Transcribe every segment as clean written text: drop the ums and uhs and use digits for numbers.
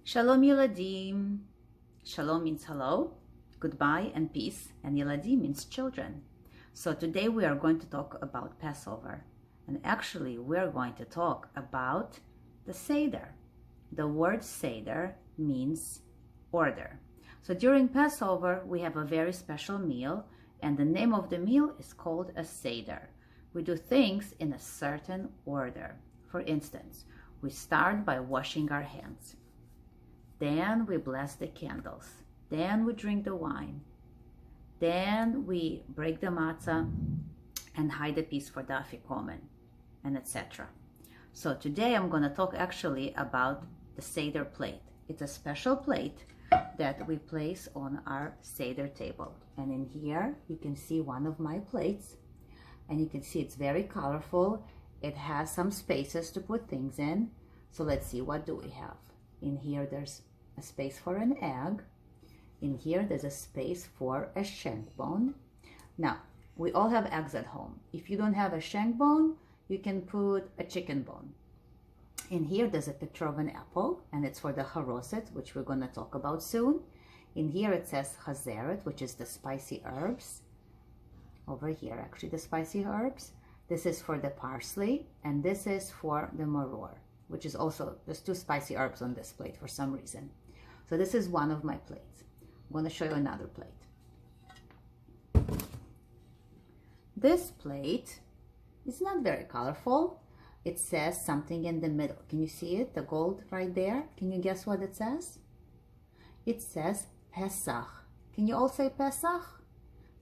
Shalom Yeladim. Shalom means hello, goodbye and peace, and Yeladim means children. So today we are going to talk about Passover. And actually we are going to talk about the Seder. The word Seder means order. So during Passover we have a very special meal, and the name of the meal is called a Seder. We do things in a certain order. For instance, we start by washing our hands. Then we bless the candles. Then we drink the wine. Then we break the matzah and hide the piece for the afikomen, and etc. So today I'm going to talk actually about the Seder plate. It's a special plate that we place on our Seder table. And in here you can see one of my plates. And you can see it's very colorful. It has some spaces to put things in. So let's see, what do we have? In here there's a space for an egg. In here there's a space for a shank bone. Now, we all have eggs at home. If you don't have a shank bone, you can put a chicken bone. In here there's a picture of an apple, and it's for the haroset, which we're going to talk about soon. In here it says chazeret, which is the spicy herbs. Over here, actually, the spicy herbs. This is for the parsley, and this is for the maror, which is also, there's two spicy herbs on this plate for some reason. So this is one of my plates. I'm going to show you another plate. This plate is not very colorful. It says something in the middle. Can you see it? The gold right there. Can you guess what it says? It says Pesach. Can you all say Pesach?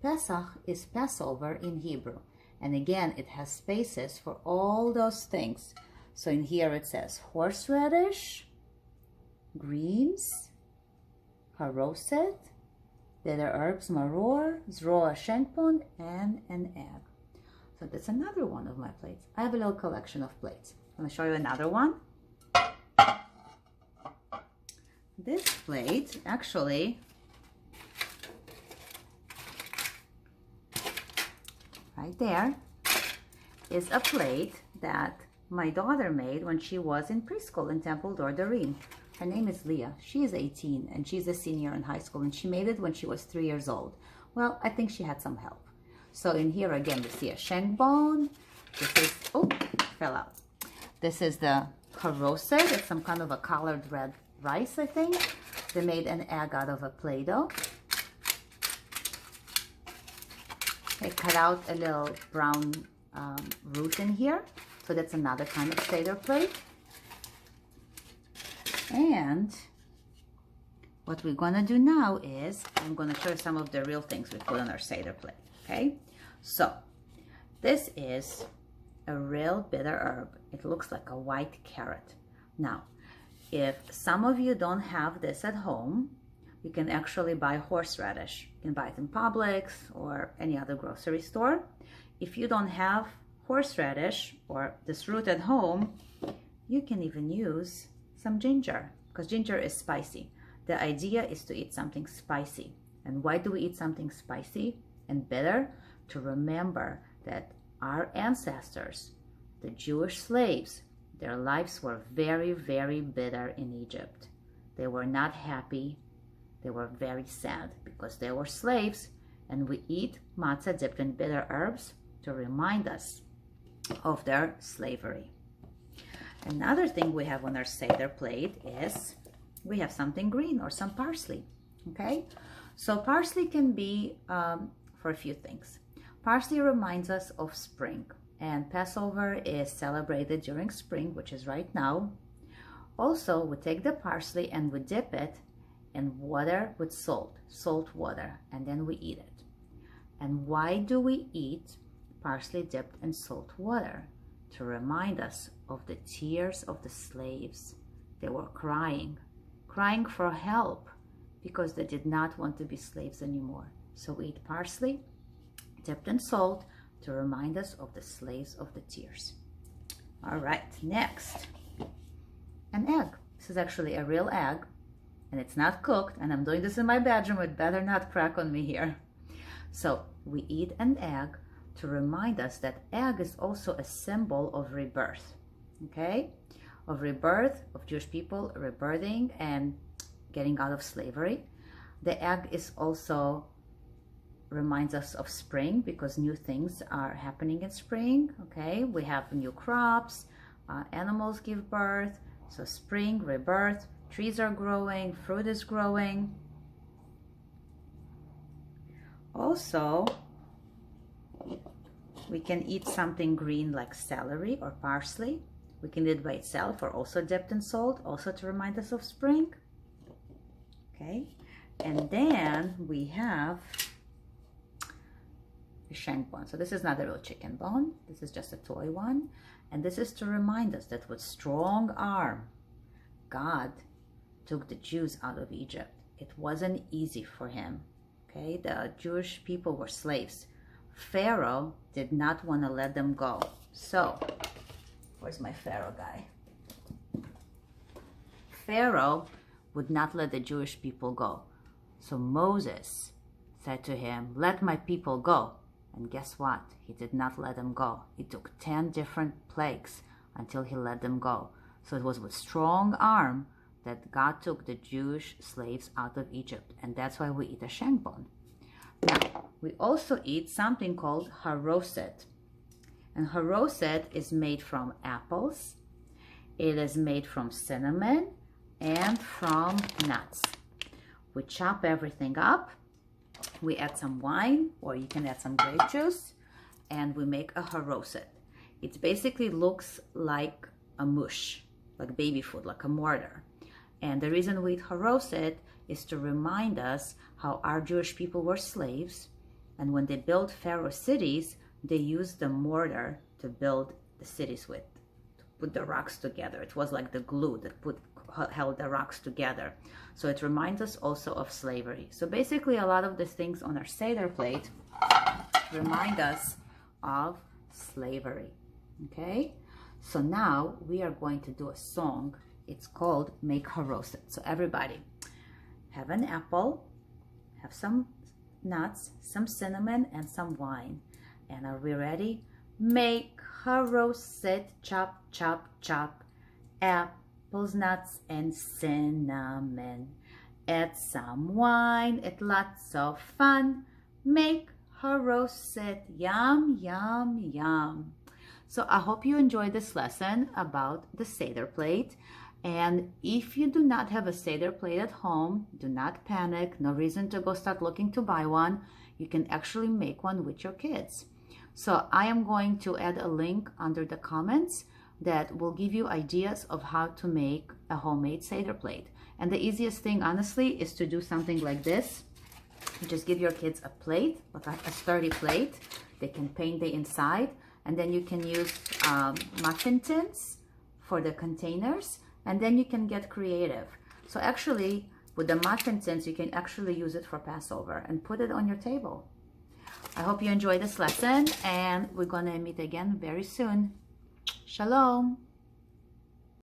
Pesach is Passover in Hebrew. And again, it has spaces for all those things. So in here it says horseradish, greens, haroset, bitter herbs, maror, zroa shankbon, and an egg. So that's another one of my plates. I have a little collection of plates. I'm going to show you another one. This plate actually right there is a plate that my daughter made when she was in preschool in Temple Dor Darim. Her name is Leah. She is 18 and she's a senior in high school, and she made it when she was 3 years old. Well, I think she had some help. So in here again we see a shank bone. This is, oh, fell out. This is the haroset. It's some kind of a colored red rice, I think. They made an egg out of a Play-Doh. They cut out a little brown root in here. So that's another kind of Seder plate. And what we're going to do now is I'm going to show you some of the real things we put on our Seder plate. Okay? So this is a real bitter herb. It looks like a white carrot. Now, if some of you don't have this at home, you can actually buy horseradish. You can buy it in Publix or any other grocery store. If you don't have horseradish or this root at home, you can even use some ginger, because ginger is spicy. The idea is to eat something spicy. And why do we eat something spicy and bitter? To remember that our ancestors, the Jewish slaves, their lives were very, very bitter in Egypt. They were not happy. They were very sad because they were slaves, and we eat matzah dipped in bitter herbs to remind us of their slavery. Another thing we have on our Seder plate is we have something green or some parsley. Okay, so parsley can be for a few things. Parsley reminds us of spring, and Passover is celebrated during spring, which is right now. Also, we take the parsley and we dip it in water with salt water, and then we eat it. And why do we eat parsley dipped in salt water? To remind us of the tears of the slaves. They were crying for help because they did not want to be slaves anymore. So we eat parsley dipped in salt to remind us of the slaves of the tears. All right, next, an egg. This is actually a real egg, and it's not cooked, and I'm doing this in my bedroom. It better not crack on me here. So we eat an egg to remind us that egg is also a symbol of rebirth. Okay, of rebirth, of Jewish people rebirthing and getting out of slavery. The egg is also reminds us of spring because new things are happening in spring. Okay, we have new crops, animals give birth, so spring, rebirth, trees are growing, fruit is growing. Also, we can eat something green like celery or parsley. We can eat it by itself or also dipped in salt, also to remind us of spring. Okay, and then we have a shank bone. So this is not a real chicken bone. This is just a toy one. And this is to remind us that with strong arm, God took the Jews out of Egypt. It wasn't easy for him. Okay, the Jewish people were slaves. Pharaoh did not want to let them go. So, where's my Pharaoh guy? Pharaoh would not let the Jewish people go. So Moses said to him, "Let my people go." And guess what? He did not let them go. It took 10 different plagues until he let them go. So it was with strong arm that God took the Jewish slaves out of Egypt. And that's why we eat a shank bone. Now, we also eat something called haroset. And haroset is made from apples. It is made from cinnamon and from nuts. We chop everything up. We add some wine, or you can add some grape juice, and we make a haroset. It basically looks like a mush, like baby food, like a mortar. And the reason we eat haroset is to remind us how our Jewish people were slaves, and when they built Pharaoh's cities, they used the mortar to build the cities with, to put the rocks together. It was like the glue that held the rocks together. So it reminds us also of slavery. So basically a lot of the things on our Seder plate remind us of slavery. Okay, so now we are going to do a song. It's called Make Haroset. So everybody, have an apple, have some nuts, some cinnamon, and some wine. And are we ready? Make haroset, chop, chop, chop, apples, nuts, and cinnamon. Add some wine, it's lots of fun. Make haroset, yum, yum, yum. So I hope you enjoyed this lesson about the Seder plate. And if you do not have a Seder plate at home, do not panic. No reason to go start looking to buy one. You can actually make one with your kids. So I am going to add a link under the comments that will give you ideas of how to make a homemade Seder plate. And the easiest thing, honestly, is to do something like this. You just give your kids a plate, like a sturdy plate. They can paint the inside. And then you can use muffin tins for the containers. And then you can get creative. So actually, with the muffin tins, you can actually use it for Passover and put it on your table. I hope you enjoyed this lesson, and we're going to meet again very soon. Shalom.